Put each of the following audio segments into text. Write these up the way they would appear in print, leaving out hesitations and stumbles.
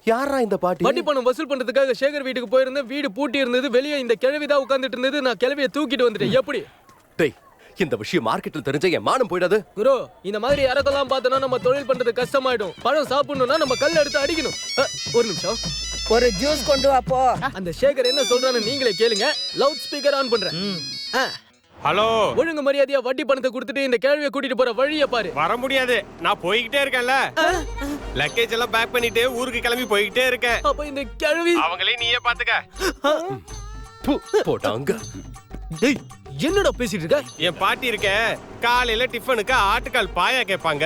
யாரா இந்த பாட்டி? வட்டி பணம் வசூல் பண்றதுக்காக சேகர் வீட்டுக்கு போயிருந்தேன். வீடு பூட்டி இருந்தது. வெளியே இந்த கிழவிதான் உட்கார்ந்துட்டு இருந்தது. நான் கிழவியை தூக்கிட்டு வந்துட்டேன். எப்படி? டேய், இந்த விஷயம் மார்க்கெட்ல தெரிஞ்ச என் மானம் போயிடாது. குரு, இந்த மாதிரி யாரெல்லாம் பார்த்தனா நம்ம தொழில் பண்றது கஷ்டமாயிடும். பழம் சாப்பிடணும்னா நம்ம கல்ல எடுத்து அடிக்கணும். ஒரு நிமிஷம், ஒரு ஜூஸ் கொண்டு வா போ. அந்த சேகர் என்ன சொல்றான்னு நீங்களே கேளுங்க. லவுட் ஸ்பீக்கர் ஆன் பண்றேன். ஹலோ, ஒழுங்கு மரியாதையா வட்டி பணத்தை கொடுத்துட்டு இந்த கேள்வியை கூட்டிட்டு போற வழியை பாரு. வர முடியாது, நான் போய்கிட்டே இருக்கேன்ல. லக்கேஜ் எல்லாம் பேக் பண்ணிட்டு ஊருக்கு கிளம்பி போய்கிட்டே இருக்கேன். அப்ப இந்த கேள்வி அவங்களே நீயே பாத்துக்க. போட்டாங்க. டேய், என்னடா பேசிட்டு இருக்க? என் பாட்டி இருக்க, காலையில டிஃபனுக்கு ஆட்டுக்கால் பாயா கேட்பாங்க.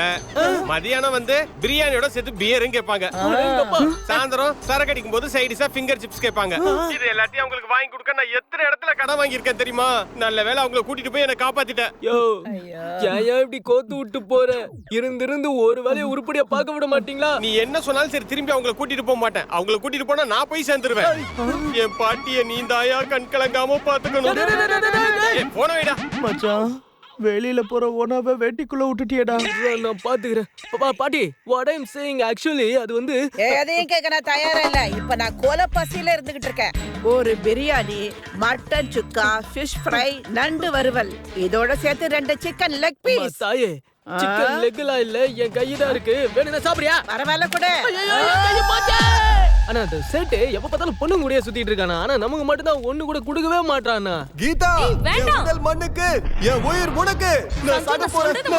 மதியானம் வந்து பிரியாணியோட சேர்த்து பியரும் கேட்பாங்க. சாயந்தரம் சரக்கு அடிக்கும் போது சைடிஷா ஃபிங்கர் சிப்ஸ் கேட்பாங்க. இது எல்லாத்தையும் அவங்களுக்கு வாங்கி கொடுக்க நான் எத்தனை இடத்துல கடன் வாங்கியிருக்கேன் தெரியுமா? நல்ல வேளை அவங்களை கூட்டிட்டு போய் என்ன காப்பாத்திட்டேன். யோ, ஏன் இப்படி கோத்து விட்டு போற? இருந்து ஒரு வேலையை உருப்படியா பார்க்க விட மாட்டீங்களா? நீ என்ன சொன்னாலும் சரி, திரும்பி அவங்களை கூட்டிட்டு போக மாட்டேன். அவங்களை கூட்டிட்டு போனா நான் போய் சேர்ந்துருவேன். என் பாட்டிய நீ தாயா கண் கலங்காம பாத்துக்கணும். போன வைடா மச்சான், வெளியில போற உணவை வெட்டிக்குள்ள விட்டுட்டியடா. நான் பாத்துக்கிறேன். பாட்டி, what I'm saying actually அது வந்து எதையும் கேட்க நான் தயாரா இல்ல. இப்ப நான் கொலை பசியில இருந்துகிட்டு இருக்கேன். ஒரு பிரியாணி, மட்டன் சுக்கா, ஃபிஷ் ஃப்ரை, நண்டு வறுவல், இதோட சேர்த்து 2 சிக்கன் லெக் பீஸ். தாயே, சிக்கன் லெக்லாம் இல்ல, என் கையிதான் இருக்கு. வேணும்னா சாப்பிடுறியா? பரவாயில்ல கூட. ஆனா அந்த சேட்டு எப்ப பார்த்தாலும் பொண்ணு கூடயே சுத்திட்டு இருக்கானா. ஆனா நமக்கு மட்டும் தான் ஒண்ணு கூட கொடுக்கவே மாட்டானா. கீதா, என் உடல் மண்ணுக்கு, என் உயிர் உனக்கு. நான் சாக போறேன்.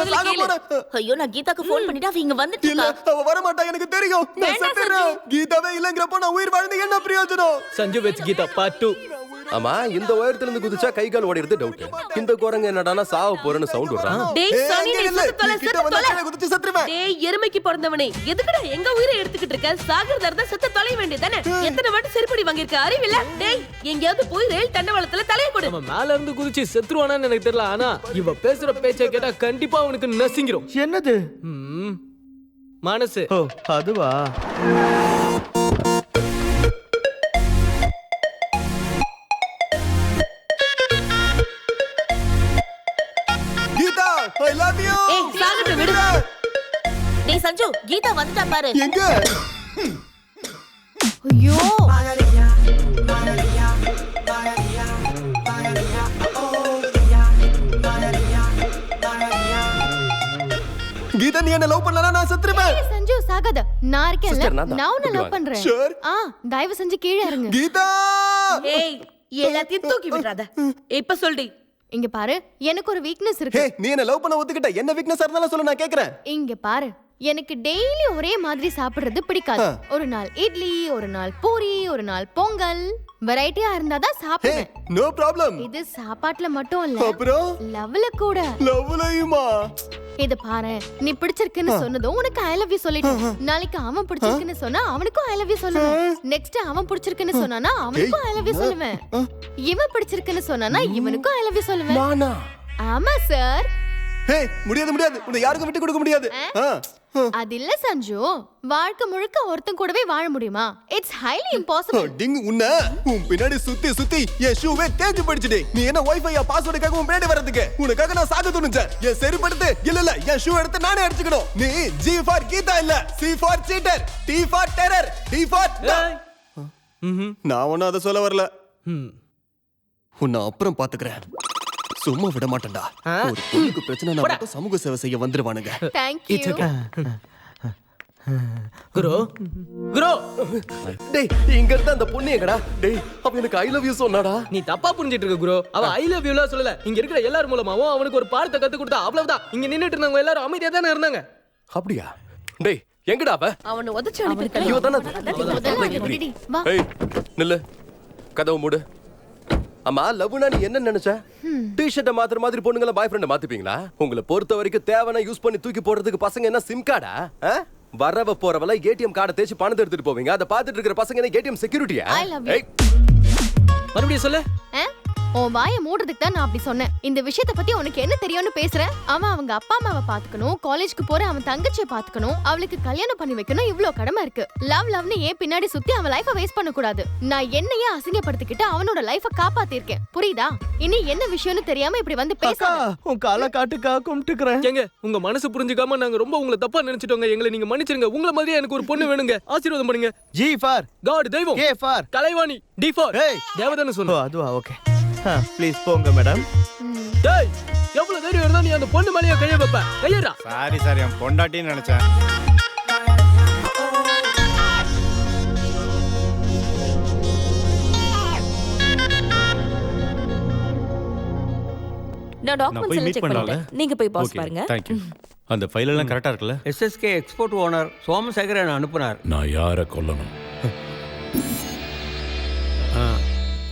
ஐயோ, நான் கீதாக்கு ஃபோன் பண்ணிட்டா அவ இங்க வந்துட்டு இல்ல, இருக்கா. அவ வர மாட்டா, எனக்கு தெரியும். நான் செத்துறேன். கீதாவே இல்லங்கறப்ப நான் உயிர் வாழ்ந்து என்ன பிரயோஜனம்? சஞ்சு வெச் கீதா பார்ட் 2. ஆமா, இந்த உயரத்துல இருந்து குதிச்சா கை கால் ஓடிறது டவுட். இந்த குரங்கு என்னடானா சாவ போறேன்னு சவுண்ட் விடுறான். டேய் சனி, நீ செத்து தொலை, கிட்ட செத்து தொலை. வந்து குதிச்சு செத்துறேன். டேய் எருமைக்கு பிறந்தவனே, எதுக்குடா எங்க உயிரை எடுத்துக்கிட்டு இருக்க? சாகர் தரத செத்து தொலை வேண்டியதானே? எத்தனை வாட்டி செருப்படி வாங்கிருக்க, அறிவில்ல? டேய், எங்கயாவது போய் ரயில் தண்டவாளத்துல தலைய கொடு. அவன் மேல இருந்து குதிச்சு செத்துருவானான்னு எனக்கு தெரியல. ஆனா இவ பேசுற பேச்சை கேட்டா கண்டிப்பா அவனுக்கு நசிங்கிரும். என்னது? மனசு. ஓ, அதுவா? Geetha, I love you. ஏய், சாகட்டும் விடு. டேய் சஞ்சு, கீதா வந்துட்டா பாரு. எங்க? ஐயோ, கீதா, நீ என்ன லவ் பண்ணலனா நான் செத்துறேன். சஞ்சு சாகாத, நான் இருக்கேன்ல. Sister, நான் தான். நான் உன்னை லவ் பண்றேன். Sure. தயவு செஞ்சு கீழே இறங்கு. கீதா, ஏய் எல்லாத்தையும் தூக்கி விடுறாத. இப்ப சொல்டி. இங்க பாரு, எனக்கு ஒரு வீக்னஸ் ஹே, இருக்கு. நீ என்ன லவ் பண்ண ஒத்துக்கிட்ட. என்ன வீக்னஸ் இருந்தாலும் சொல்லு, நான் கேக்குறேன். இங்க பாரு, எனக்கு டெய்லி ஒரே மாதிரி சாப்பிடுறது பிடிக்காது. ஒரு நாள் இட்லி, ஒரு நாள் பூரி, ஒரு நாள் பொங்கல். வெரைட்டியா இருந்தாதான் ஹே, சாப்பிடுவேன். No problem. இது சாப்பாட்டுல மட்டும் இல்ல, அப்புறம் லவ்ல கூட. லவ்லையுமா? இது பாரு, நீ பிடிச்சிருக்குன்னு சொன்னதும் உனக்கு ஐ லவ் யூ சொல்லிட்டேன். நாளைக்கு அவன் பிடிச்சிருக்குன்னு சொன்னா அவனுக்கும் ஐ லவ் யூ சொல்லுவேன். நெக்ஸ்ட் அவன் பிடிச்சிருக்குன்னு சொன்னானா அவனுக்கும் ஐ லவ் யூ சொல்லுவேன். இவன் பிடிச்சிருக்குன்னு சொன்னானா இவனுக்கும் ஐ லவ் யூ சொல்லுவேன். நானா? ஆமா சார். ஹே, முடியாது முடியாது, உன்னை யாருக்கும் விட்டு கொடுக்க முடியாது. அது இல்ல சஞ்சு, வாழ்க்கை முழுக்க ஒருத்தன் கூடவே வாழ முடியுமா? It's highly impossible. டிங், உன்னை உன் பின்னாடி சுத்தி சுத்தி என் ஷூவே தேஞ்சு போயிடுச்சுடி. நீ என்ன வைஃபை பாஸ்வேர்டுக்காக உன் பின்னாடி வரதுக்கு? உனக்காக நான் சாக துணிச்சேன். என் செருப்படுத்து இல்ல இல்ல, என் ஷூ எடுத்து நானே அடிச்சுக்கணும். நீ G ஃபார் கீதா இல்ல, C for seater, T for terror, D for நான் ஒன்னும் அதை சொல்ல வரல. உன்னை அப்புறம் பாத்துக்கிறேன். சும்மா விட மாட்டேன்டா. ஒரு பொண்ணுக்கு பிரச்சனை நான் சமூக சேவை செய்ய வந்துருவானுங்க. Thank you. குரு, குரு, டேய், இங்க இருந்த அந்த பொண்ணு எங்கடா? டேய், அவ எனக்கு ஐ லவ் யூ சொன்னாடா. நீ தப்பா புரிஞ்சிட்டு இருக்க குரு. அவ ஐ லவ் யூலாம் சொல்லல. இங்க இருக்கிற எல்லார் மூலமாவும் அவனுக்கு ஒரு பாடத்தை கத்து கொடுத்தா, அவ்வளவுதான். இங்க நின்னுட்டு இருந்தவங்க எல்லாரும் அமைதியா தானே இருந்தாங்க. அப்படியா? டேய், எங்கடா அவ? அவனை உதச்சு அனுப்பிருக்கேன். ஐயோ தான. முதல்ல ரெடி வா. ஏய், நில்லு. கதவு மூடு. அம்மா, லவ்னா நீ என்ன நினைச்ச? டி-ஷர்ட்டை மாத்துற மாதிரி பொண்ணுங்கள பாய் ஃப்ரெண்ட மாத்திப்பீங்களா? உங்களை பொறுத்த வரைக்கும் தேவனா யூஸ் பண்ணி தூக்கி போடுறதுக்கு பசங்க என்ன சிம் கார்டா? வரவ போறவல ஏடிஎம் கார்டை தேய்ச்சி பணத்தை எடுத்துட்டு போவீங்க. அதை பார்த்துட்டு இருக்கிற பசங்க என்ன ஏடிஎம் செக்யூரிட்டியா? I love you. ஏய், மறுபடியும் சொல்லு. உன் வாயை மூடுறதுக்கு தான் நான் அப்படி சொன்னேன். இந்த விஷயத்தை பத்தி உனக்கு என்ன தெரியும்னு பேசுறேன். அவன் அவங்க அப்பா அம்மாவை பாத்துக்கணும், காலேஜ்க்கு போற அவன் தங்கச்சியை பாத்துக்கணும், அவளுக்கு கல்யாணம் பண்ணி வைக்கணும், இவ்ளோ கடமை இருக்கு. லவ்னு ஏன் பின்னாடி சுத்தி அவன் லைஃப வேஸ்ட் பண்ண கூடாது. நான் என்னையே அசிங்கப்படுத்திக்கிட்டு அவனோட லைஃப காப்பாத்திருக்கேன். புரியுதா? இனி என்ன விஷயம்னு தெரியாம இப்படி வந்து பேசாத. உன் கால காட்டுக்கா கும்பிட்டுக்கிறேன். ஏங்க உங்க மனசு புரிஞ்சுக்காம நாங்க ரொம்ப உங்களை தப்பா நினைச்சிட்டோங்க. எங்களை நீங்க மன்னிச்சிருங்க. உங்களை மாதிரியே எனக்கு ஒரு பொண்ணு வேணுங்க. ஆசீர்வாதம் பண்ணுங்க. G for காட் தெய்வம். K for Kalaivani. D for Hey. தேவதான ஓ சொன்ன. அதுவா ஓகே. ப்ளீஸ் போங்க மேடம். டேய் எவ்வளவு தைரியம் இருந்தா நீ அந்த பொண்ணு மேலயே கைய வைப்ப? கையறா. சாரி சார், என் பொண்டாட்டின்னு நினைச்சேன். நான் டாக்குமெண்ட்ஸ் எல்லாம் செக் பண்ணிட்டேன். நீங்க போய் பாஸ் பாருங்க. Thank you. அந்த ஃபைல் எல்லாம் கரெக்டா இருக்குல்ல? எஸ்எஸ்கே எக்ஸ்போர்ட் ஓனர் சோமசேகரன் அனுப்புனார். நான் யாரை கொல்லணும்?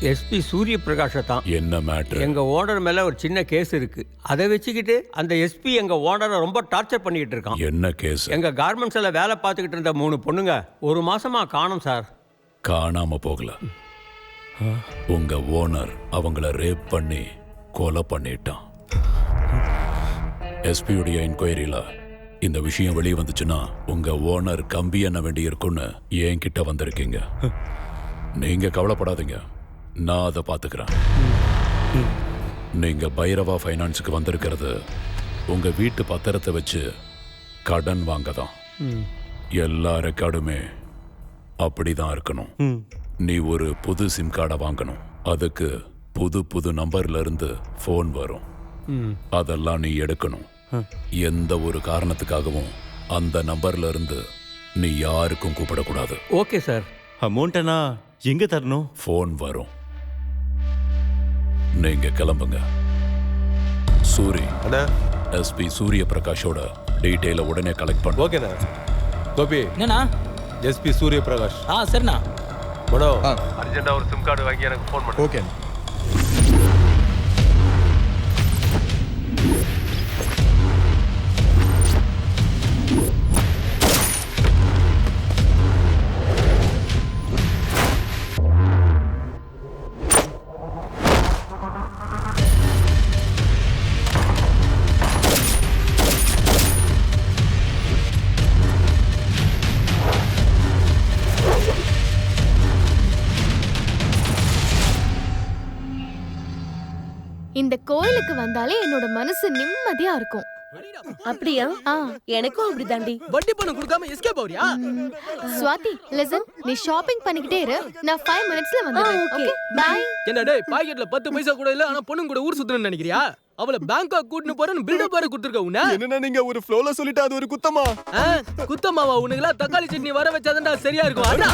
எஸ்பி சூரிய பிரகாஷை தான். என்ன மேட்டர்? எங்க ஓனர் மேல ஒரு சின்ன கேஸ் இருக்கு. அதை வச்சுக்கிட்டு அந்த எஸ்பி எங்க ஓனரை ரொம்ப டார்ச்சர் பண்ணிக்கிட்டு இருக்கான். என்ன கேஸ்? எங்க கார்மெண்ட்ஸ்ல வேலை பார்த்துக்கிட்டு இருந்த 3 பொண்ணுங்க ஒரு மாசமா காணோம் சார். காணாம போகல. உங்க ஓனர் அவங்கள ரேப் பண்ணி கொலை பண்ணிட்டான். எஸ்பியுடைய என்கொயரியில இந்த விஷயம் வெளியே வந்துச்சுன்னா உங்க ஓனர் கம்பி என்ன வேண்டி இருக்குன்னு என்கிட்ட வந்திருக்கீங்க. நீங்க கவலைப்படாதீங்க, நான் அதை பார்த்துக்கிறேன். நீங்க பைரவா ஃபைனான்ஸுக்கு வந்திருக்கிறது உங்க வீட்டு பத்திரத்தை வச்சு கடன் வாங்க தான். எல்லா ரெக்கார்டுமே அப்படிதான் இருக்கணும். நீ ஒரு புது சிம் கார்டை வாங்கணும். அதுக்கு புது நம்பர்ல இருந்து போன் வரும். அதெல்லாம் நீ எடுக்கணும். எந்த ஒரு காரணத்துக்காகவும் அந்த நம்பர்ல இருந்து நீ யாருக்கும் கூப்பிடக்கூடாது. Okay sir. அமௌண்ட்னா எங்க தரணும்? போன் வரும். நீங்க கிளம்புங்க. சூரி எஸ்பி சூரிய பிரகாஷோட டீடைல உடனே கலெக்ட் பண்ணு. ஓகேண்ணா. கோபி என்னண்ணா? எஸ்பி சூரிய பிரகாஷ். சரிண்ணா. படோ அர்ஜென்ட்டா ஒரு சிம் கார்டு வாங்கி எனக்கு ஃபோன் பண்ணு. ஓகே. இந்த கோயிலுக்கு வந்தாலே என்னோட மனசு நிம்மதியா இருக்கும். அப்படியா? எனக்கும் அப்படிதாண்டி. வட்டி பணம் கொடுக்காம எஸ்கேப் ஆவறியா? ஸ்வாதி லிசன், நீ ஷாப்பிங் பண்ணிக்கிட்டே இரு, நான் 5 மினிட்ஸ்ல வந்துடுறேன். Okay bye. என்ன டேய், பாக்கெட்ல 10 பைசா கூட இல்ல, ஆனா பொண்ணுங்க கூட ஊர் சுத்தணும்னு நினைக்கிறியா? அவள பேங்காக் கூட்டிட்டு போறேன்னு பில்டப் வேற கொடுத்துருக்க உன்ன. என்னன்னா நீங்க ஒரு ஃப்ளோல சொல்லிட்டு அது ஒரு குத்தமா? குத்தமாவா? உனக்குலாம் தக்காளி சட்னி வர வச்சாதான்டா சரியா இருக்கும். அடா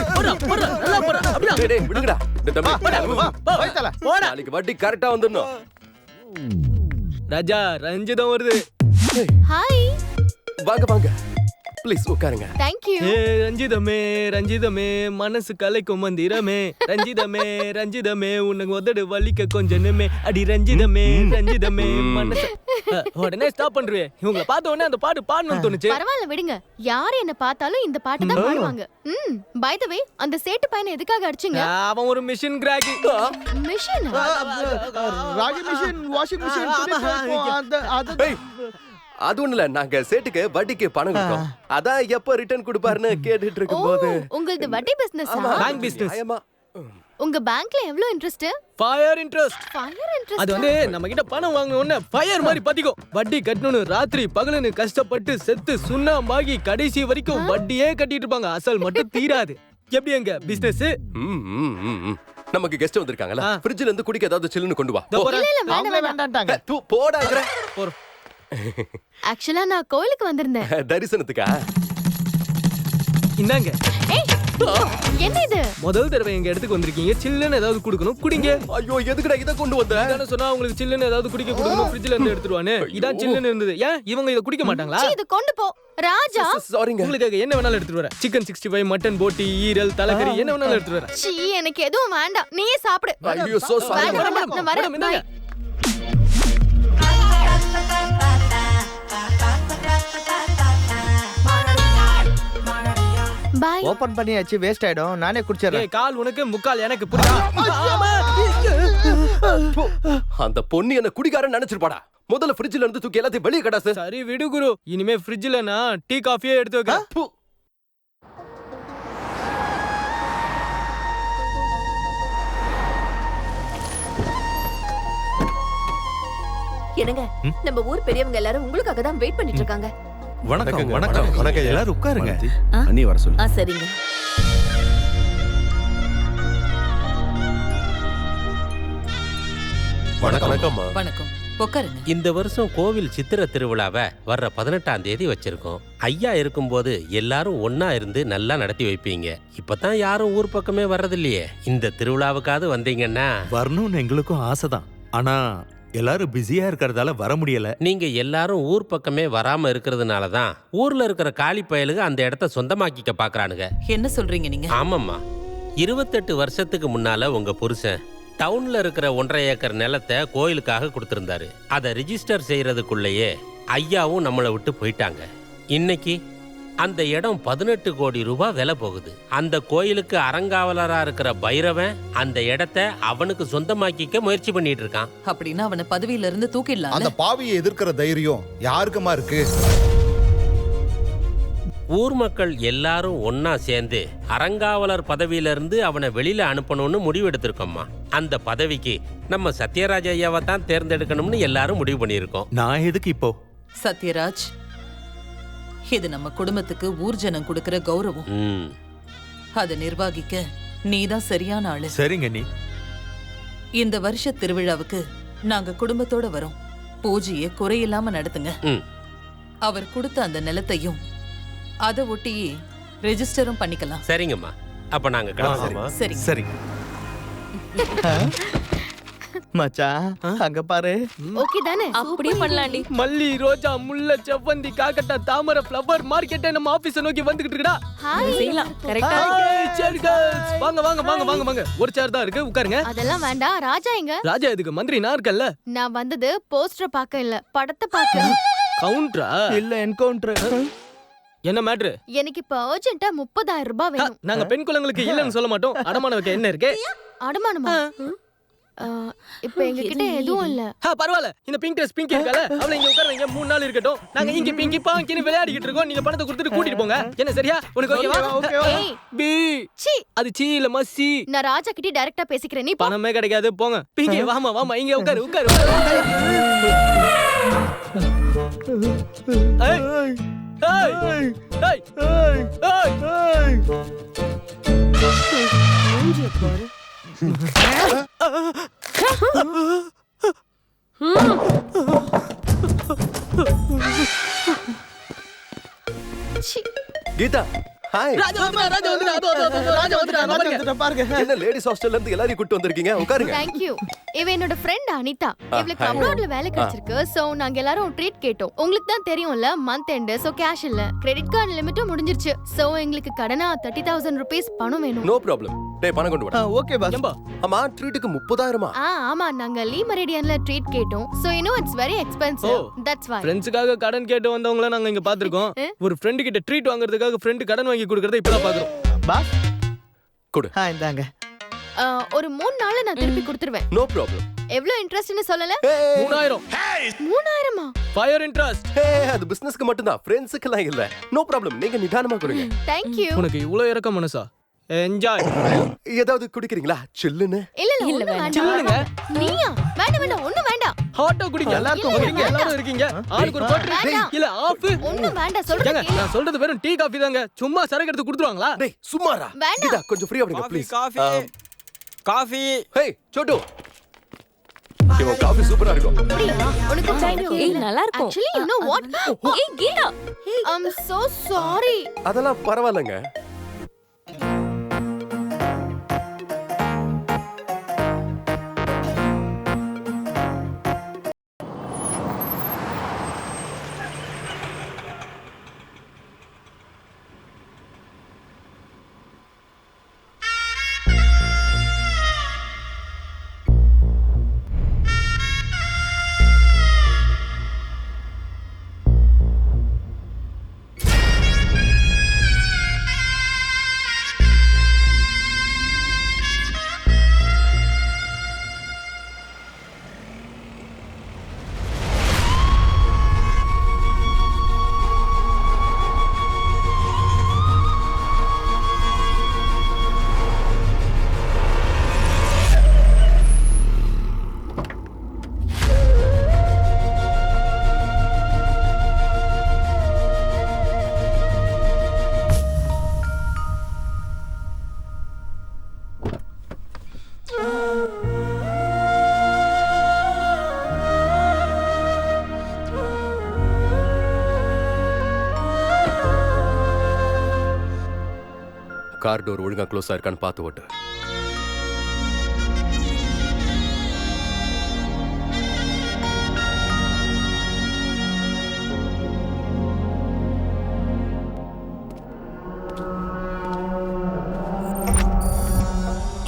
போடா நல்லா போடா. அப்படியே டேய் டேய் விடுங்கடா. டேய் தம்பி போடா. நாளைக்கு வட்டி கரெக்டா வந்துடணும். ராஜா ரஞ்சிதம் வருது. ஹாய். வாங்க ப்ளீஸ் உட்காருங்க. Thank you. ரஞ்சிதமே மனசு கலைக்கும் மந்திரமே. ரஞ்சிதமே உனக்கு உதடு வலிக்க கொஞ்சமே. அடி ரஞ்சிதமே மனசு. உடனே ஸ்டாப் பண்றே. இவங்கள பார்த்த உடனே அந்த பாட்டு பாடணும்னு தோணுச்சு. பரவாயில்ல விடுங்க. யார் என்ன பார்த்தாலும் இந்த பாட்டு தான் பாடுவாங்க. பை தி வே, அந்த சேட்டு பையனை எதுக்காக அடிச்சீங்க? அவன் ஒரு மிஷின் கிராக்கி. Machine? Ragi machine, washing machine. ஏய், அது ஒண்ணுல நாங்க சேட்டுக்கு வட்டிக்கு பணம் கொடுத்தோம். அதான் எப்ப ரிட்டர்ன் கொடுப்பாருன்னு கேட்டுட்டு இருக்கும்போது. உங்களது வட்டி பிசினஸா? Bank business. உங்க பேங்க்ல எவ்வளவு இன்ட்ரெஸ்ட்? Fire interest. அது வந்து ஃபயர் நம்ம கிட்ட பணம் வாங்கின உடனே ஃபயர் மாதிரி பத்திக்கும். வட்டி கட்டணும்னு ராத்திரி பகலுன்னு கஷ்டப்பட்டு செத்து சுண்ணாம்பாகி கடைசி வரைக்கும் வட்டியே கட்டிட்டு இருப்பாங்க. அசல் மட்டும் தீராது. எப்படி எங்க பிசினஸ்? நமக்கு கெஸ்ட் வந்திருக்காங்கல, ஃப்ரிட்ஜ்ல இருந்து குடிக்க ஏதாவது சில்லுன்னு கொண்டு வா. இல்ல வேண்டாம். தூ போடாங்கற. ஆக்சுவலா நான் கோயிலுக்கு வந்திருந்தேன். தரிசனத்துக்கா? இந்தாங்க. ஏய், என்ன இது? முதல் தடவை எங்க இடத்துக்கு வந்திருக்கீங்க, சில்லுன்னு ஏதாவது குடுக்கணும், குடிங்க. ஐயோ எதுக்குடா இத கொண்டு வந்த? இதான சொன்னா உங்களுக்கு சில்லுன்னு ஏதாவது குடிக்க கொடுக்கணும், ஃப்ரிட்ஜ்ல இருந்து எடுத்துருவானே. இதான் சில்லுன்னு இருந்தது. ஏன் இவங்க இத குடிக்க மாட்டாங்களா? இது கொண்டு போ ராஜா. சாரிங்க. உங்களுக்கு என்ன வேணாலும் எடுத்துட்டு வரேன். சிக்கன் 65, மட்டன் போட்டி, ஈரல், தலைக்கறி என்ன வேணாலும் எடுத்துட்டு வரேன். சீ, எனக்கு எதுவும் வேண்டாம், நீயே சாப்பிடு. ஐயோ சோ சாரி. நான் வரேன். பை. ஓபன் பண்ணியாச்சு, வேஸ்ட் ஆயிடும். நானே குடிச்சறேன். கால் உனக்கு முக்கால் எனக்கு. புரியுதா? போ. அந்த பொண்ணு என்ன குடிகாரன் நினைச்சிருப்பாடா. முதல்ல ஃப்ரிட்ஜ்ல இருந்து தூக்கி எல்லாத்தையும் வெளியே கடாசு. சரி விடு குரு, இனிமே ஃப்ரிட்ஜ்ல நான் டீ காஃபியே எடுத்து வைக்கிறேன். போ. என்னங்க, நம்ம ஊர் பெரியவங்க எல்லாரும் உங்களுக்காக தான் வெயிட் பண்ணிட்டு இருக்காங்க. வணக்கம் வணக்கம் வணக்கம். எல்லாரும் உட்காருங்க. அண்ணி வர சொல்லு. சரிங்க. வணக்கம்மா. வணக்கம், உட்காருங்க. இந்த வருஷம் கோவில் சித்திரை திருவிழாவை வர்ற 18ஆம் தேதி வச்சிருக்கோம். ஐயா இருக்கும்போது எல்லாரும் ஒண்ணா இருந்து நல்லா நடத்தி வைப்பீங்க. இப்பதான் யாரும் ஊர் பக்கமே வர்றதில்லையே. இந்த திருவிழாவுக்காவது வந்தீங்கன்னா. வரணும்னு எங்களுக்கும் ஆசைதான். ஆனா எல்லாரும் பிஸியா இருக்கிறதால வர முடியல. நீங்க எல்லாரும் ஊர் பக்கமே வராம இருக்கிறதுனால தான் ஊர்ல இருக்கிற காலி பயலுக அந்த இடத்த சொந்தமாக்கிக்க பாக்குறானுங்க. என்ன சொல்றீங்க நீங்க? ஆமாம்மா, 28 வருஷத்துக்கு முன்னால உங்க புருஷன் டவுன்ல இருக்கிற 1.5 ஏக்கர் நிலத்தை கோயிலுக்காக கொடுத்திருந்தாரு. அதை ரிஜிஸ்டர் செய்யறதுக்குள்ளேயே ஐயாவும் நம்மளை விட்டு போயிட்டாங்க. இன்னைக்கு அந்த இடம் 18 கோடி ரூபாய் விலை போகுது. அந்த கோயிலுக்கு அறங்காவலரா இருக்கிற பைரவன் அந்த இடத்தை அவனுக்கு சொந்தமாக்கிக்க முயற்சி பண்ணிட்டு இருக்கான். அப்படின்னா அவனை பதவியில இருந்து தூக்கிடலாம். அந்த பாவியை எதிர்க்கிற தைரியம் யாருக்குமா இருக்கு? ஊர் மக்கள் எல்லாரும் ஒன்னா சேர்ந்து அறங்காவலர் பதவியிலிருந்து அவனை வெளியில அனுப்பணும்னு முடிவெடுத்திருக்கோம்மா. அந்த பதவிக்கு நம்ம சத்யராஜ் ஐயாவை தான் தேர்ந்தெடுக்கணும்னு எல்லாரும் முடிவு பண்ணியிருக்கோம். நான் எதுக்கு இப்போ? சத்யராஜ், இது நம்ம குடும்பத்துக்கு ஊர்ஜனம் கொடுக்கிற கௌரவம். அதை நிர்வகிக்க நீதான் சரியான ஆளு. சரிங்க நீ. இந்த வருஷ திருவிழாவுக்கு நாங்க குடும்பத்தோட வரோம். பூஜையை குறையில்லாம நடத்துங்க. அவர் கொடுத்த அந்த நிலத்தையும் அதை ஒட்டி ரெஜிஸ்டரும் பண்ணிக்கலாம். சரிங்கம்மா, அப்ப நாங்க கிளம்புறோம். சரி சரி. மச்சான் அங்க பாரு. ஓகே தானே? அப்படியே பண்ணலாம்டி. மல்லி, ரோஜா, முல்லை, செவ்வந்தி, காக்கட்டா, தாமரை, ஃப்ளவர் மார்க்கெட்டே நம்ம ஆபீஸ நோக்கி வந்துகிட்டு இருக்குடா. ஹாய். செய்யலாம். கரெக்ட்டா. ஹாய், சரி girls. வாங்க வாங்க வாங்க வாங்க வாங்க. ஒரு சேர் தான் இருக்கு, உட்காருங்க. அதெல்லாம் வேண்டாம். ராஜா எங்க? ராஜா எதுக்கு? மந்திரி நான் இருக்கல்ல. நான் வந்தது போஸ்டர் பார்க்க இல்ல, படத்தை பார்க்க. கவுண்டரா? இல்ல என்கவுண்டர். என்ன மேட்ரு? எனக்கு இப்ப அர்ஜென்ட்டா 30,000 ரூபாய் வேணும். நாங்க பெண் குழந்தைகளுக்கு இல்லன்னு சொல்ல மாட்டோம். அடமானம் வைக்க என்ன இருக்கு? அடமானமா? இப்ப எங்க கிட்ட எதுவும் இல்ல. பரவாயில்ல. இந்த பிங்க் ட்ரெஸ் பிங்கி இருக்கல, அவளை இங்க உட்கார வைங்க. 3 நாள் இருக்கட்டும். நாங்க இங்க பிங்கி பாங்கின்னு விளையாடிட்டு இருக்கோம். நீங்க பணத்தை கொடுத்துட்டு கூட்டிட்டு போங்க. என்ன சரியா? உனக்கு ஓகேவா? ஏய், பி. சீ. அது சீ இல்ல மசி. நான் ராஜா கிட்ட டைரக்டா பேசிக்கிறேன். நீ போ. பணமே கிடைக்காது, போங்க. பிங்கி வாமா வாமா, இங்க உட்காரு உட்காரு. ஏய் ஏய் ஏய் ஏய். மூஞ்சிய பாரு. சீ. கீதா, ஹாய். ராஜா வந்துடா, ராஜா வந்துடா, ராஜா வந்துடா. பாருங்க. பாருங்க. என்ன லேடிஸ் ஹாஸ்டல்ல இருந்து எல்லாரையும் கூட்டி வந்திருக்கீங்க? உட்காருங்க. Thank you. இவ என்னோட ஃப்ரெண்ட் அனிதா. இவளுக்கு அப்ராட்ல வேலை கிடைச்சிருக்கு. சோ நாங்க எல்லாரும் ட்ரீட் கேட்டோம். உங்களுக்கு தான் தெரியும்ல, மந்த் எண்ட், சோ கேஷ் இல்ல. கிரெடிட் கார்டு லிமிட்டும் முடிஞ்சிருச்சு. சோ எங்களுக்கு கடனா 30,000 ரூபீஸ் பணம் வேணும். No problem. டேய் பணம் கொண்டு வா. Okay boss. ஏம்பா, அம்மா ட்ரீட்டுக்கு 30,000மா? ஆமா, நாங்க லீ மெரிடியன்ல ட்ரீட் கேட்டோம். So you know it's very expensive. That's why. ஃப்ரெண்ட்ஸ்க்காக கடன் கேட்டு வந்தவங்கள நாங்க இங்க பாத்துறோம். ஒரு ஃப்ரெண்ட் கிட்ட ட்ரீட் வாங்குறதுக்காக ஃப்ரெண்ட் கடன் வாங்கி கொடுக்கறத இப்பதான் பாக்குறோம். பாஸ் கொடு. இந்தாங்க. ஒரு 3 நாள்ல நான் திருப்பி கொடுத்துருவேன். No problem. எவ்வளவு இன்ட்ரெஸ்ட்னு சொல்லல? 3000. 3000மா? Fire interest. அது பிசினஸ்க்கு மட்டும் தான், ஃப்ரெண்ட்ஸ்க்குலாம் இல்ல. No problem. நீங்க நிதானமா கொடுங்க. Thank you. உனக்கு இவ்ளோ இறக்க மனசா? என்ஜாய். ஏதாவது குடிக்கிறீங்களா? சில்லுன்னு. இல்ல வேண்டாம். சில்லுங்க. நீயா? வேண்டாம் ஒண்ணும் வேண்டாம். ஹாட்டா குடிங்க. எல்லாருக்கும் குடிங்க. எல்லாரும் இருக்கீங்க. ஆளுக்கு ஒரு பாட்டில். வேண்டாம். இல்ல ஆஃப். ஒண்ணும் வேண்டாம். சொல்றேன். ஏங்க, நான் சொல்றது வெறும் டீ காபி தாங்க. சும்மா சரக்கு எடுத்து கொடுத்துருவாங்களா? டேய் சும்மாரா. வேண்டாம். கீதா கொஞ்சம் ஃப்ரீயா விடுங்க ப்ளீஸ். காஃபி. ஹேய் சோட்டு. இவன் காபி சூப்பரா இருக்கும். அப்படியா? உனக்கு தேங்க் யூ. ஏய் நல்லா இருக்கும். Actually, you know what? ஏய் கீதா. I'm so sorry. அதெல்லாம் பரவாயில்லைங்க. கார் டோர் ஒழுங்கா க்ளோஸா இருக்கான்னு பார்த்து ஓட்டு.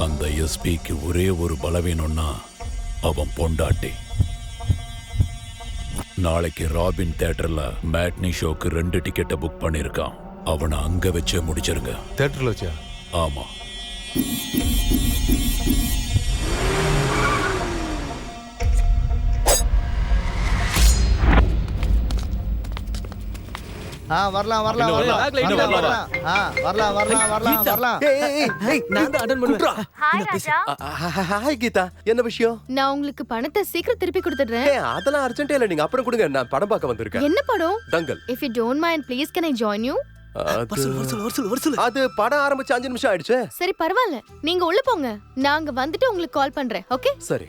அந்த எஸ்பிக்கு ஒரே ஒரு பலவீனம்னா அவன் பொண்டாட்டி. நாளைக்கு ராபின் தியேட்டர்ல மேட்னி ஷோக்கு 2 டிக்கெட்டை புக் பண்ணிருக்கான். அவனை அங்க வச்சே முடிச்சிருங்க. தியேட்டர்ல வச்சா? ஆமா. வரலாம் வரலாம் வரலாம் வரலாம் வரலாம். நான் தான் அட்டன் பண்ணுவேன். ஹாய் ராஜா. ஹாய் கீதா, என்ன விஷயம்? நான் உங்களுக்கு பணத்தை சீக்கிரம் திருப்பி கொடுத்துடுறேன். அதெல்லாம் அர்ஜென்ட்டே இல்ல, நீங்க அப்புறம் கொடுங்க. நான் படம் பார்க்க வந்திருக்கேன். என்ன படம்? தங்கல். If you don't mind, please can I join you? அது படம் ஆரம்பிச்சு 5 நிமிஷம் ஆயிடுச்சு. சரி பரவாயில்ல, நீங்க உள்ள போங்க. நாங்க வந்துட்டு உங்களுக்கு கால் பண்றேன். ஓகே? சரி.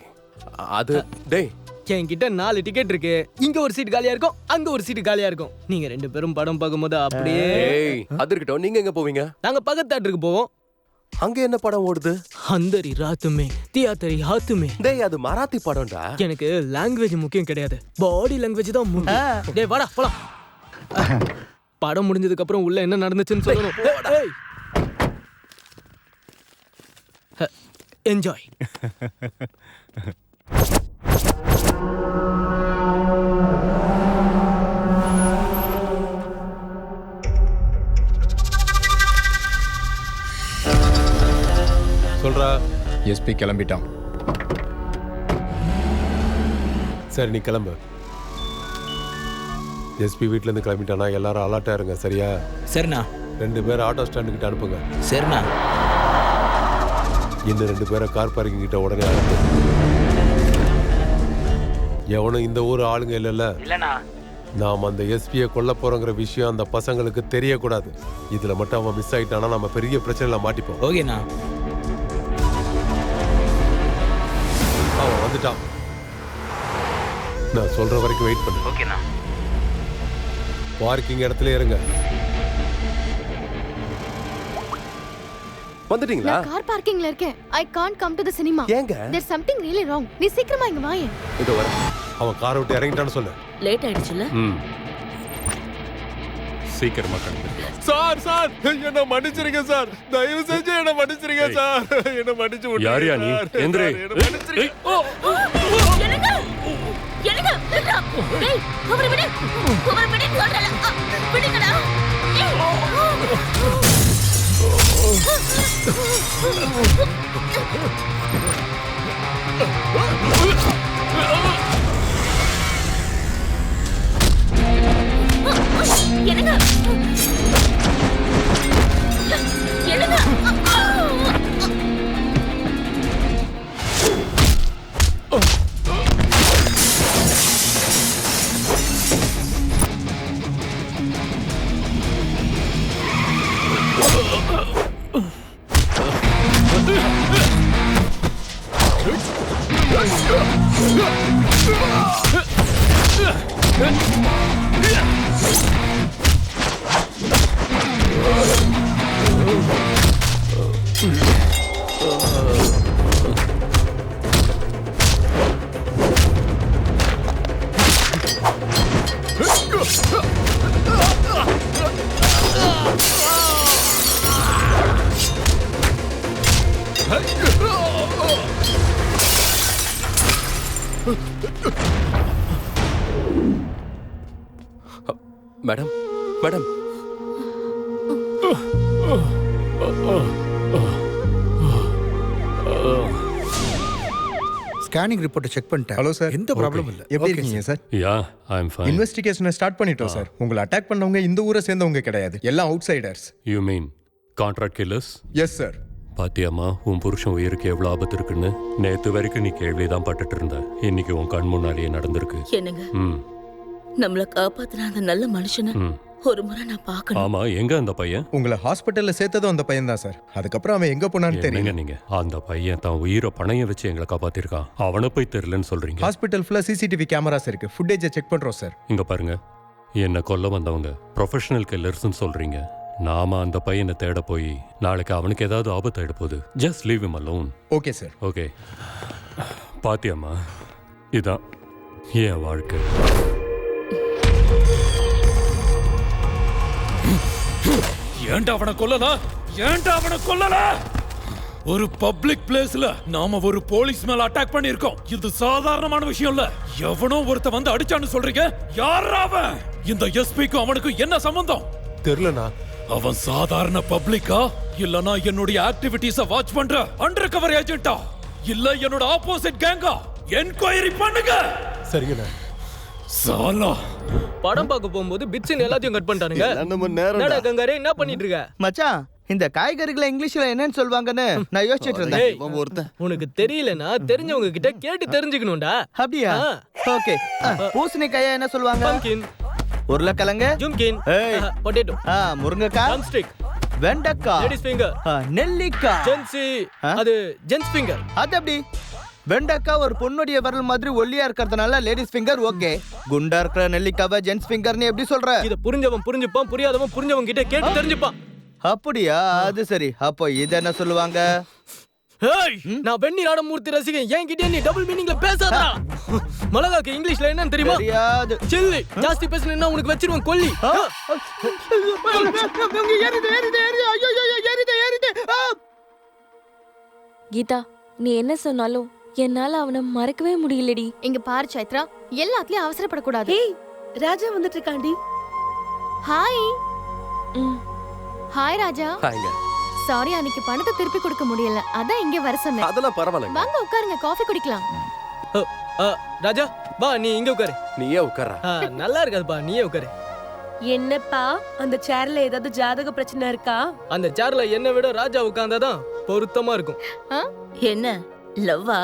அது டேய், என்கிட்ட 4 டிக்கெட் இருக்கு. இங்க ஒரு சீட் காலியா இருக்கும், அங்க ஒரு சீட் காலியா இருக்கும். நீங்க 2 பேரும் படம் பார்க்கும்போது அப்படியே. ஏய் அது இருக்கட்டும், நீங்க எங்க போவீங்க? நாங்க பக்கத்து தியேட்டருக்கு போவோம். அங்க என்ன படம் ஓடுது? அந்தரி ராத்துமே தியேட்டரி ஹாத்துமே. டேய் அது மராத்தி படம்டா. எனக்கு லாங்குவேஜ் முக்கியம் கிடையாது, பாடி லாங்குவேஜ் தான் முக்கியம். டேய் வாடா போலாம். படம் முடிஞ்சதுக்கு அப்புறம் உள்ள என்ன நடந்துச்சுன்னு சொல்லணும். என்ஜாய். சொல்றா. எஸ்பி கிளம்பிட்டான். சரி நீ கிளம்பு. எஸ்பி வீட்ல இருந்து கிளம்பிட்டானா எல்லாரும் அலர்ட்டா இருங்க. சரியா? சரிண்ணா. 2 பேரை ஆட்டோ ஸ்டாண்டு கிட்ட அனுப்புங்க. சரிண்ணா. இன்னும் 2 பேரை கார் பார்க்கிங் கிட்ட உடனே அனுப்பு. எவனும் இந்த ஊர் ஆளுங்க இல்லைல்ல? இல்லண்ணா. நாம் அந்த எஸ்பியை கொல்ல போறோங்கிற விஷயம் அந்த பசங்களுக்கு தெரியக்கூடாது. இதுல மட்டும் அவன் மிஸ் ஆயிட்டானா நம்ம பெரிய பிரச்சனைல மாட்டிப்போம். ஓகேண்ணா. அவன் வந்துட்டான். நான் சொல்ற வரைக்கும் வெயிட் பண்ணு. ஓகேண்ணா. பார்க்கிங் இடத்துல இருங்க. வந்துட்டீங்களா? நான் கார் பார்க்கிங்ல இருக்கேன். I can't come to the cinema. ஏங்க? There's something really wrong. நீ சீக்கிரமா இங்க வாயே. இதோ வர. அவன் காரை விட்டு இறங்கிட்டான்னு சொல்லு. லேட் ஆயிடுச்சுல. சீக்கிரமா கண்டுபிடிக்கலாம். சார் என்ன மன்னிச்சிருங்க சார். தயவு செஞ்சு என்ன மன்னிச்சிருங்க சார். என்ன மன்னிச்சு விட்டுருங்க. யாரியா நீ? எந்திரி. எனக்கு விடுடா. டேய் அவரை விடு. அவரை விடு சொல்றல. விடுங்கடா. என்னங்க? என்னங்க? மேடம் மேடம் ஸ்கேனிங் ரிப்போர்ட்டை செக் பண்ணிட்டேன். Hello sir. எந்த ப்ராப்ளம் இல்லை. எப்படி இருக்கீங்க sir? Yeah I am fine. இன்வெஸ்டிகேஷனை ஸ்டார்ட் பண்ணிட்டோம் சார். உங்களை அட்டாக் பண்ணவங்க இந்த ஊரை சேர்ந்தவங்க கிடையாது, எல்லாம் outsiders. You mean contract killers? Yes sir. பாத்தியாமா உன் புருஷன் உயிருக்கு எவ்வளவு ஆபத்து இருக்குன்னு? நேத்து வரைக்கும் நீ கேள்விதான் பட்டுட்டு இருந்த, இன்னைக்கு உன் கண் முன்னாடியே நடந்திருக்கு. என்னங்க நம்மள காப்பாத்துன அந்த நல்ல மனுஷனை ஒரு முறை நான் பார்க்கணும். ஆமா, எங்க அந்த பையன்? உங்களை ஹாஸ்பிட்டல்ல சேர்த்ததும் அந்த பையன் தான் சார். அதுக்கப்புறம் அவன் எங்க போனான்னு தெரியல. நீங்க அந்த பையன் தான் உயிரை பணைய வச்சு எங்களை காப்பாத்திருக்கான். அவனை போய் தெரியலன்னு சொல்றீங்க? ஹாஸ்பிட்டல் ஃபுல்லா சிசிடிவி கேமராஸ் இருக்கு, ஃபுட்டேஜை செக் பண்றோம் சார். இங்க பாருங்க, என்ன கொல்ல வந்தவங்க ப்ரொஃபஷனல் கில்லர்ஸ்னு சொல்றீங்க. நாம அந்த பையனை தேட போய் நாளைக்கு அவனுக்கு ஏதாவது ஆபத்து ஆயிட போகுது. Just leave him alone. Okay sir. Okay. பாத்தியம்மா, இதான் என் வாழ்க்கை. ஏன்டா அவனை கொல்லல? ஒரு பப்ளிக் பிளேஸ்ல நாம ஒரு போலீஸ் மேல அட்டாக் பண்ணிருக்கோம். இது சாதாரணமான விஷயம் இல்ல. எவனோ ஒருத்த வந்து அடிச்சான்னு சொல்றீங்க? யாரா அவன்? இந்த எஸ்பிக்கும் அவனுக்கும் என்ன சம்பந்தம்? தெரியலண்ணா. அவன் சாதாரண பப்ளிக்கா இல்லனா என்னுடைய ஆக்டிவிட்டீஸ வாட்ச் பண்ற அண்டர் கவர் ஏஜென்ட்டா இல்ல என்னோட ஆப்போசிட் கேங்கா? என்கொயரி பண்ணுங்க. சரிங்கண்ணா. சாலா படம் பார்க்க போகும்போது பிட்ஸ் எல்லாத்தையும் கட் பண்ணிட்டானுங்க. என்னடா கங்காரே என்ன பண்ணிட்டு இருக்க? மச்சான், இந்த காய்கறிகளை இங்கிலீஷ்ல என்னன்னு சொல்லுவாங்கன்னு நான் யோசிச்சுட்டு இருந்தேன். உனக்கு தெரியலனா தெரிஞ்சவங்க கிட்ட கேட்டு தெரிஞ்சுக்கணும்டா. அப்படியா? ஓகே. பூசணிக்காயா என்ன சொல்லுவாங்க? பம்கின். உருளைக்கிழங்கு? ஜும்கின். பொட்டேட்டோ. முருங்கைக்காய்? ட்ரம்ஸ்டிக். வெண்டைக்காய்? Ladies finger. நெல்லிக்காய்? ஜென்சி. அது ஜென்ஸ் ஃபிங்கர். அது எப்படி? வெண்டைக்காய் ஒரு பொண்ணுடைய விரல் மாதிரி ஒல்லியா இருக்கிறதுனால லேடிஸ் ஃபிங்கர் ஓகே. குண்டா இருக்கிற நெல்லிக்காவை ஜென்ஸ் ஃபிங்கர்னு எப்படி சொல்ற? இத புரிஞ்சவன் புரிஞ்சுப்பான், புரியாதவன் புரிஞ்சவங்க கிட்ட கேட்டு தெரிஞ்சுப்பான். அப்படியா? அது சரி. அப்போ இது என்ன சொல்லுவாங்க? ஏய், நான் வெண்ணி ராடமூர்த்தி ரசிகன். என்கிட்ட நீ டபுள் மீனிங்ல பேசாதடா. மிளகாக்கு இங்கிலீஷ்ல என்னன்னு தெரியுமா? தெரியாது. சில்லி. ஜாஸ்தி பேசினா உனக்கு வச்சிருவேன் கொல்லி. கீதா, நீ என்ன சொன்னாலும் என்னால அவனை மறக்கவே முடியலடி. இங்க பாரு சைத்ரா, எல்லாத்துலயும் அவசரப்படக்கூடாது. ஏய், ராஜா வந்துட்டு இருக்காண்டி. ஹாய். ஹாய் ராஜா. ஹாய்ங்க. சாரி, அன்னைக்கு பணத்தை திருப்பி கொடுக்க முடியல, அதான் இங்க வர சொன்னேன். அதெல்லாம் பரவாயில்ல. வாங்க உட்காருங்க, காஃபி குடிக்கலாம். ராஜா வா, நீ இங்க உட்காரு. நீயே உட்காரா. நல்லா இருக்காதுப்பா, நீயே உட்காரு. என்னப்பா, அந்த சேர்ல ஏதாவது ஜாதக பிரச்சனை இருக்கா? அந்த சேர்ல என்ன விட ராஜா உட்கார்ந்தாதான் பொருத்தமா இருக்கும். என்ன லவ்வா?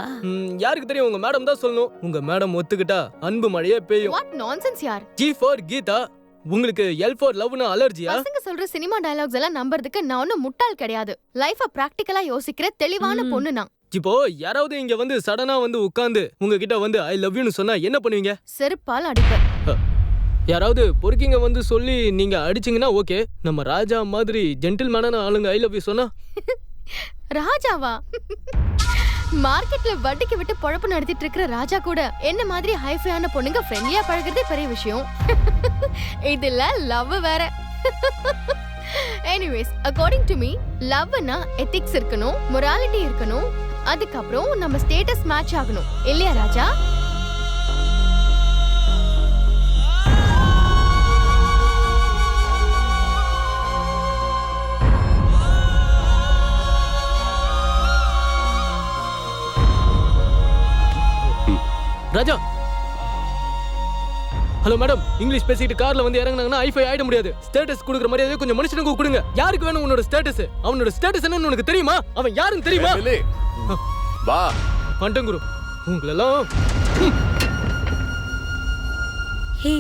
யாருக்கு தெரியும்? உங்க மேடம் தான் சொல்லணும். உங்க மேடம் ஒத்துக்கிட்டா அன்பு மழையே பெய்யும். வாட் நான்சென்ஸ் யார்? G for Geeta. உங்களுக்கு L for லவ்னா அலர்ஜியா? பசங்க சொல்ற சினிமா டயலாக்ஸ் எல்லாம் நம்பறதுக்கு நான் ஒன்னும் முட்டாள் கிடையாது. லைஃப பிராக்டிகலா யோசிக்கிற தெளிவான பொண்ணு நான். இப்போ யாராவது இங்க வந்து சடனா வந்து உட்கார்ந்து உங்ககிட்ட வந்து ஐ லவ் யூன்னு சொன்னா என்ன பண்ணுவீங்க? செருப்பால் அடிப்பேன். யாராவது பொறுக்கிங்க வந்து சொல்லி நீங்க அடிச்சீங்கன்னா ஓகே. நம்ம ராஜா மாதிரி ஜென்டில்மேனான ஆளுங்க ஐ லவ் யூ சொன்னா? ராஜாவா? மார்க்கெட்ல வட்டிக்கு விட்டு பொழப்பு நடத்திட்டு இருக்கிற ராஜா கூட என்ன மாதிரி ஹைஃபையான பொண்ணுங்க ஃப்ரெண்ட்லியா பழகுறதே பெரிய விஷயம். இதுல லவ் வேற. எனிவேஸ், அக்கார்டிங் டு மீ லவ்னா எத்திக்ஸ் இருக்கணும், மொராலிட்டி இருக்கணும், அதுக்கப்புறம் நம்ம ஸ்டேட்டஸ் மேட்ச் ஆகணும். இல்லையா Raja? Raja, hello madam, English பேசிட்டு கார்ல வந்து இறங்குனாங்கன்னா ஐஃபை ஆயிட முடியாது. ஸ்டேட்டஸ் கொடுக்குற மாதிரியே கொஞ்சம் மனுஷனுக்கு கொடுங்க. யாருக்கு வேணும் உன்னோட ஸ்டேட்டஸ்? அவனோட ஸ்டேட்டஸ் என்னன்னு உனக்கு தெரியுமா? அவன் யாருன்னு தெரியுமா? வா பண்டங்குரு, உங்களெல்லாம். ஹே,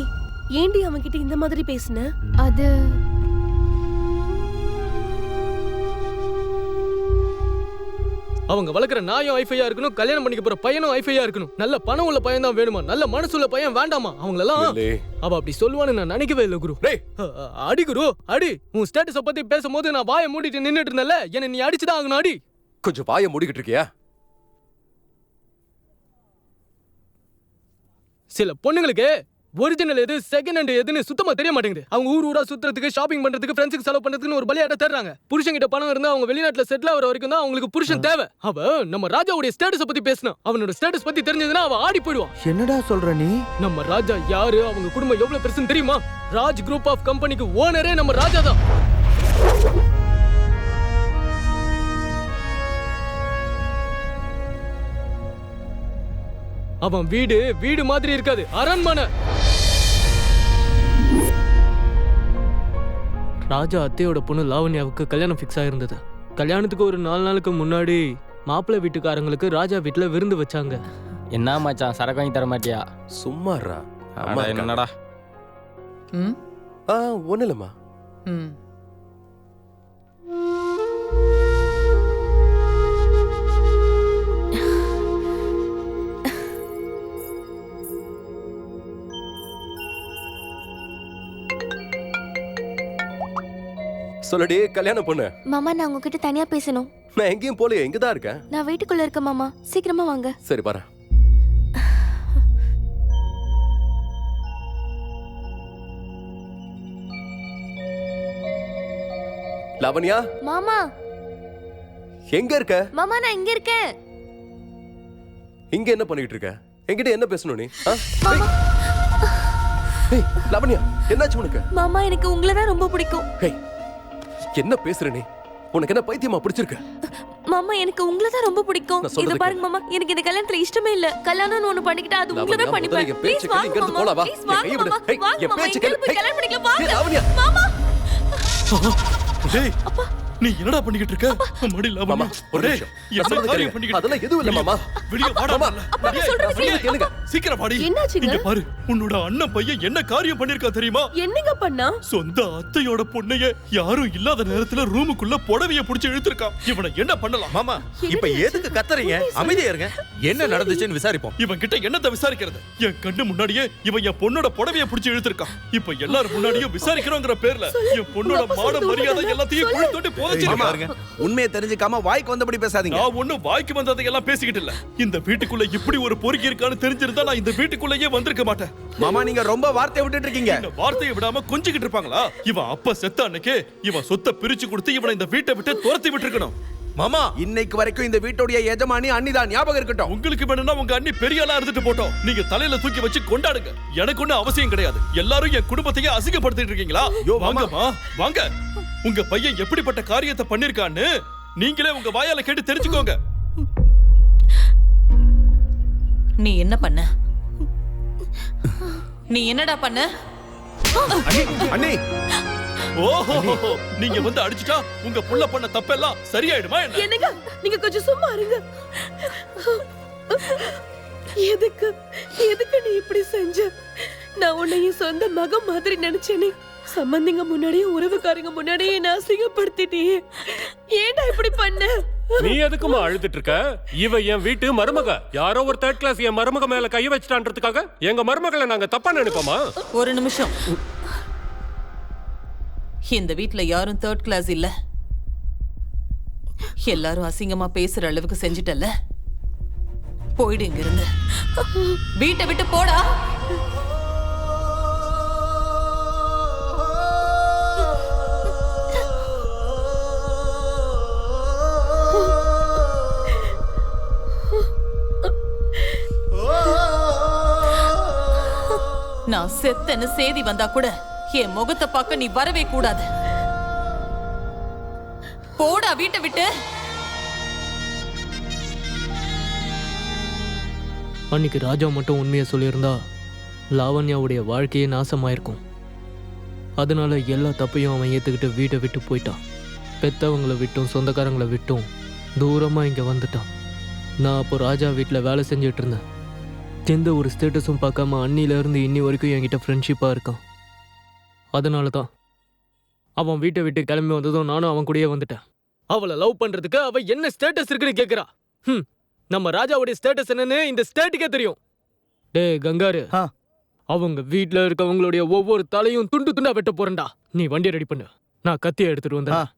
ஏண்டி அவன் கிட்ட இந்த மாதிரி பேசுன? அது அவங்க வளர்க்குற நாயும் ஐஃபையா இருக்கணும், கல்யாணம் பண்ணிக்க போற பையனும் ஐஃபையா இருக்கணும். நல்ல பணம் உள்ள பையன் தான் வேணுமா? நல்ல மனசுள்ள பையன் வேண்டாமா? அவங்களெல்லாம் அவ அப்படி சொல்லுவான்னு நான் நினைக்கவே இல்லை குரு. அடி குரு, அடி. உன் ஸ்டேட்டஸை பத்தி பேசும்போது நான் வாயை மூடிட்டு நின்னுட்டு இருந்தேன்ல, என்ன நீ அடிச்சுதான் ஆகணும். அடி. கொஞ்சம் வாயை மூடிக்கிட்டு இருக்கியா? சில பொண்ணுங்களுக்கு ஒரிஜினல் எது செகண்ட் ஹேண்ட் எதுன்னு சுத்தமா தெரிய மாட்டேங்குது. அவங்க ஊரா சுத்துறதுக்கு, ஷாப்பிங் பண்றதுக்கு, ஃப்ரெண்ட்ஸுக்கு செலவு பண்றதுக்கு ஒரு பலியாட்ட தேடுறாங்க. புருஷன் கிட்ட பணம் இருந்தா அவங்க வெளிநாட்டுல செட்டில் ஆகிற வரைக்கும் தான் அவங்களுக்கு புருஷன் தேவை. அவ நம்ம ராஜாவுடைய ஸ்டேட்டஸ் பத்தி பேசினா, அவனோட ஸ்டேட்டஸ் பத்தி தெரிஞ்சதுன்னா அவ ஆடி போயிடுவான். என்னடா சொல்ற நீ? நம்ம ராஜா யாரு, அவங்க குடும்பம் எவ்வளவு பெருசுன்னு தெரியுமா? ராஜ் குரூப் ஆஃப் கம்பெனிக்கு ஓனரே நம்ம ராஜா தான். அவன் வீடு வீடு மாதிரி இருக்காது, அரண்மனை. ராஜா அத்தையோட பொண்ணு லாவண்யாவுக்கு கல்யாணம் ஃபிக்ஸ் ஆயிருந்தது. கல்யாணத்துக்கு ஒரு 4 நாளுக்கு முன்னாடி மாப்பிள்ளை வீட்டுக்காரங்களுக்கு ராஜா வீட்டுல விருந்து வச்சாங்க. என்ன மச்சான், சரக்கு வாங்கி தர மாட்டியா? சும்மாறா. என்னடா? ஒண்ணு இல்லம்மா. சொல்லடி கல்யாண பொண்ணு. மாமா நான் உங்ககிட்ட தனியா பேசணும். நான் எங்கேயும் போலையே, இங்கதான் இருக்கேன். நான் வீட்டுக்குள்ள இருக்கேன் மாமா, சீக்கிரமா வாங்க. சரி பாரு. லாவண்யா மாமா எங்க இருக்க? மாமா நான் இங்க இருக்கேன். இங்க என்ன பண்ணிட்டு இருக்க? என்கிட்ட என்ன பேசணும் நீ? ஏய் லாவண்யா, என்னாச்சு உனக்கு? மாமா எனக்கு உங்களை தான் ரொம்ப பிடிக்கும். ஏய் என்ன பேசுற நீ? உனக்கு என்ன பைத்தியமா பிடிச்சிருக்கு? மாமா எனக்கு உங்களை தான் ரொம்ப பிடிக்கும். நான் சொல்றது இது பாருங்க மாமா, எனக்கு இந்த கல்யாணத்துல இஷ்டமே இல்ல. கல்யாணம்னு ஒண்ணு பண்ணிக்கிட்டா அது உங்களை தான் பண்ணிப்பேன். ப்ளீஸ் வாங்க மாமா, ப்ளீஸ் வாங்க மாமா, வாங்க மாமா, எங்க போய் கல்யாணம் பண்ணிக்கலாம் வாங்க மாமா. டேய் நீ என்னடா பண்ணிக்கிட்டு இருக்க? மடில மாமா ஒரு நிமிஷம். என்ன காரியம் பண்ணிக்கிட்டு? அதெல்லாம் எதுவும் இல்ல மாமா. வெளிய வாடா. அப்பா சொல்றது கேளுங்க. சீக்கிரம் வாடி. என்னாச்சுங்க? இங்க பாரு, உன்னோட அண்ணன் பையன் என்ன காரியம் பண்ணிருக்கா தெரியுமா? என்னங்க பண்ணா? சொந்த அத்தையோட பொண்ணைய யாரும் இல்லாத நேரத்துல ரூமுக்குள்ள புடவைய புடிச்சு இழுத்துருக்கான். இவனை என்ன பண்ணலாம்? மாமா இப்ப எதுக்கு கத்துறீங்க? அமைதியா இருங்க. என்ன நடந்துச்சுன்னு விசாரிப்போம். இவன் கிட்ட என்னத்த விசாரிக்கிறது? என் கண்ணு முன்னாடியே இவன் என் பொண்ணோட புடவைய புடிச்சு இழுத்துருக்கான். இப்ப எல்லாரும் முன்னாடியும் விசாரிக்கிறோங்கிற பேர்ல என் பொண்ணோட மான மரியாதை எல்லாத்தையும் குழி தோண்டி போதச்சிருக்காங்க. உண்மையை தெரிஞ்சுக்காம வாய்க்கு வந்தபடி பேசாதீங்க. நான் ஒண்ணு வாய்க்கு வந்ததை எல்லாம் பேசிக்கிட்டு இல்ல. இந்த வீட்டுக்குள்ள இப்படி ஒரு பொறுக்கி இருக்கான்னு தெரிஞ்சிருந்தா நான் இந்த வீட்டுக்குள்ளேயே வந்திருக்க மாட்டேன். மாமா நீங்க ரொம்ப வார்த்தை விட்டுட்டு இருக்கீங்க. இந்த வார்த்தையை விடாம கொஞ்சிக்கிட்டு இருப்பாங்களா? இவன் அப்ப செத்த அன்னைக்கு இவன் சொத்தை பிரிச்சு கொடுத்து இவனை இந்த வீட்டை விட்டு துரத்தி விட்டுருக்கணும். மாமா இன்னைக்கு வரைக்கும் இந்த வீட்டுடைய எஜமானி அண்ணிதான், ஞாபகம் இருக்கட்டும். உங்களுக்கு வேணும்னா உங்க அண்ணி பெரிய ஆளா இருந்துட்டு போட்டோம். நீங்க தலையில தூக்கி வச்சு கொண்டாடுங்க. எனக்கு ஒண்ணு அவசியம் கிடையாது. எல்லாரும் என் குடும்பத்தையே அசிங்கப்படுத்திட்டு இருக்கீங்களா? வாங்கம்மா வாங்க. உங்க பையன் எப்படிப்பட்ட காரியத்தை பண்ணிருக்கான்னு நீங்களே உங்க வாயால கேட்டு தெரிஞ்சுக்கோங்க. நீ என்ன பண்ண? நீ என்னடா பண்ண? அண்ணி ஓஹோ, நீங்க வந்து அடிச்சிட்டா உங்க புள்ள பண்ண தப்பெல்லாம் சரியாயிடுமா என்ன? என்னங்க நீங்க கொஞ்சம் சும்மா இருங்க. எதுக்கு எதுக்கு நீ இப்படி செஞ்ச? நான் உன்னை என் சொந்த மகன் மாதிரி நினைச்சேனே. சம்பந்திங்க முன்னாடியே உறவுக்காரங்க முன்னாடியே நான் அசிங்கப்படுத்திட்டியே. ஏன்டா இப்படி பண்ண? நீ எதுக்குமா அழுதுட்டு இருக்க? இவ என் வீட்டு மருமக. யாரோ ஒரு தேர்ட் கிளாஸ் என் மருமக மேல கை வச்சிட்டான்றதுக்காக எங்க மருமகளை நாங்க தப்பா நினைப்போமா? ஒரு நிமிஷம். இந்த வீட்ல யாரும் தேர்ட் கிளாஸ் இல்ல. எல்லாரும் அசிங்கமா பேசுற அளவுக்கு செஞ்சிட்டல. போயிடு இங்க இருந்து. வீட்டை விட்டு போடா. நான் செத்தன்னு செய்தி வந்தா கூட என் முகத்தை பார்க்க நீ வரவே கூடாது. போடா வீட்டை விட்டு. அன்னைக்கு ராஜா மட்டும் உண்மையை சொல்லியிருந்தா லாவண்யாவுடைய வாழ்க்கையே நாசமாயிருக்கும். அதனால எல்லா தப்பையும் அவன் ஏற்றுக்கிட்டு வீட்டை விட்டு போயிட்டான். பெத்தவங்களை விட்டும் சொந்தக்காரங்களை விட்டும் தூரமாக இங்கே வந்துட்டான். நான் அப்போ ராஜா வீட்டில் வேலை செஞ்சுட்டு இருந்தேன். எந்த ஒரு ஸ்டேட்டஸும் பார்க்காம அன்னிலேருந்து இன்னி வரைக்கும் என்கிட்ட ஃப்ரெண்ட்ஷிப்பாக இருக்கான். அதனால தான் அவன் வீட்டை விட்டு கிளம்பி வந்ததும் நானும் அவன் கூடயே வந்துட்டேன். அவளை லவ் பண்ணுறதுக்கு அவள் என்ன ஸ்டேட்டஸ் இருக்குன்னு கேட்குறா. நம்ம ராஜாவுடைய ஸ்டேட்டஸ் என்னன்னு இந்த ஸ்டேட்டுக்கே தெரியும். டே கங்காரு, அவங்க வீட்டில் இருக்கவங்களுடைய ஒவ்வொரு தலையும் துண்டு துண்டா வெட்ட போறேன்டா. நீ வண்டியை ரெடி பண்ணு, நான் கத்தியை எடுத்துட்டு வந்தேன்.